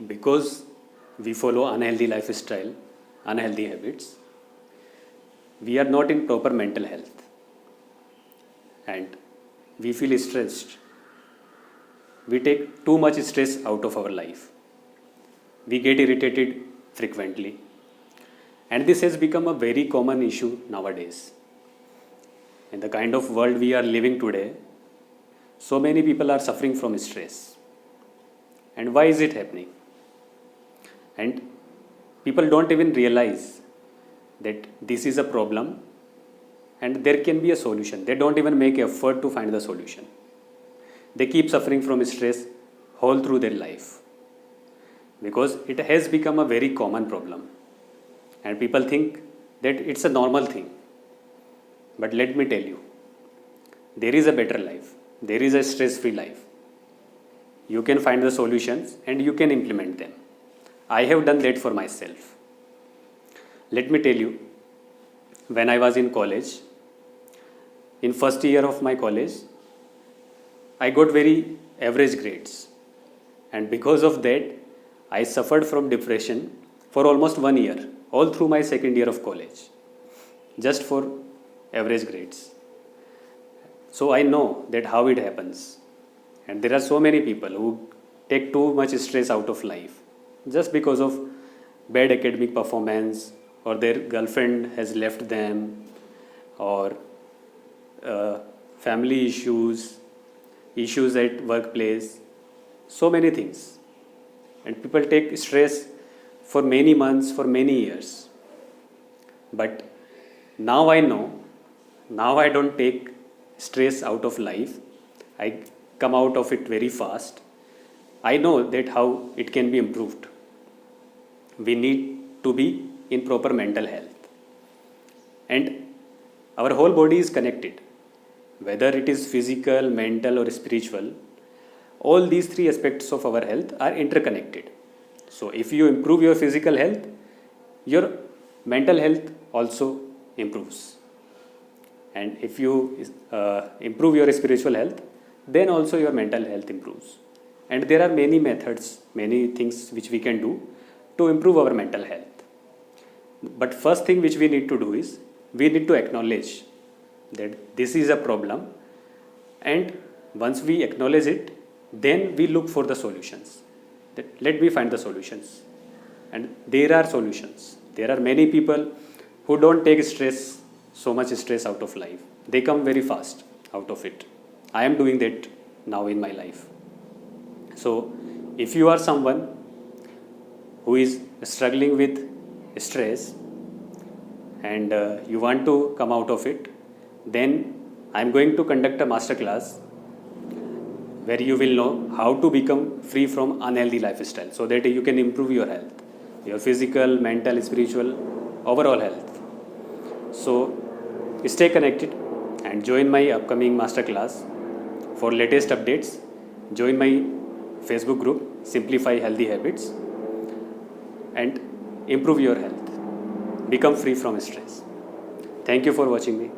because we follow unhealthy lifestyle, unhealthy habits, we are not in proper mental health and we feel stressed. We take too much stress out of our life. We get irritated frequently. And this has become a very common issue nowadays. In the kind of world we are living today, so many people are suffering from stress. And why is it happening? And people don't even realize that this is a problem and there can be a solution. They don't even make effort to find the solution. They keep suffering from stress whole through their life because it has become a very common problem. And people think that it's a normal thing. But let me tell you, there is a better life. There is a stress-free life. You can find the solutions and you can implement them. I have done that for myself. Let me tell you, when I was in college, in first year of my college, I got very average grades. And because of that, I suffered from depression for almost 1 year, all through my second year of college, just for average grades. So I know that how it happens. And there are so many people who take too much stress out of life just because of bad academic performance or their girlfriend has left them or family issues, issues at workplace, so many things. And people take stress for many months, for many years. But now I know, now I don't take stress out of life. I come out of it very fast. I know that how it can be improved. We need to be in proper mental health. And our whole body is connected. Whether it is physical, mental or spiritual, all these three aspects of our health are interconnected. So if you improve your physical health, your mental health also improves. And if you improve your spiritual health, then also your mental health improves. And there are many methods, many things which we can do to improve our mental health. But first thing which we need to do is, we need to acknowledge that this is a problem. And once we acknowledge it, then we look for the solutions. Let me find the solutions. And there are solutions. There are many people who don't take stress, so much stress out of life. They come very fast out of it. I am doing that now in my life. So if you are someone who is struggling with stress and you want to come out of it, then I am going to conduct a masterclass where you will know how to become free from unhealthy lifestyle so that you can improve your health, your physical, mental, spiritual, overall health. So stay connected and join my upcoming masterclass. For latest updates, join my Facebook group, Simplify Healthy Habits, and improve your health. Become free from stress. Thank you for watching me.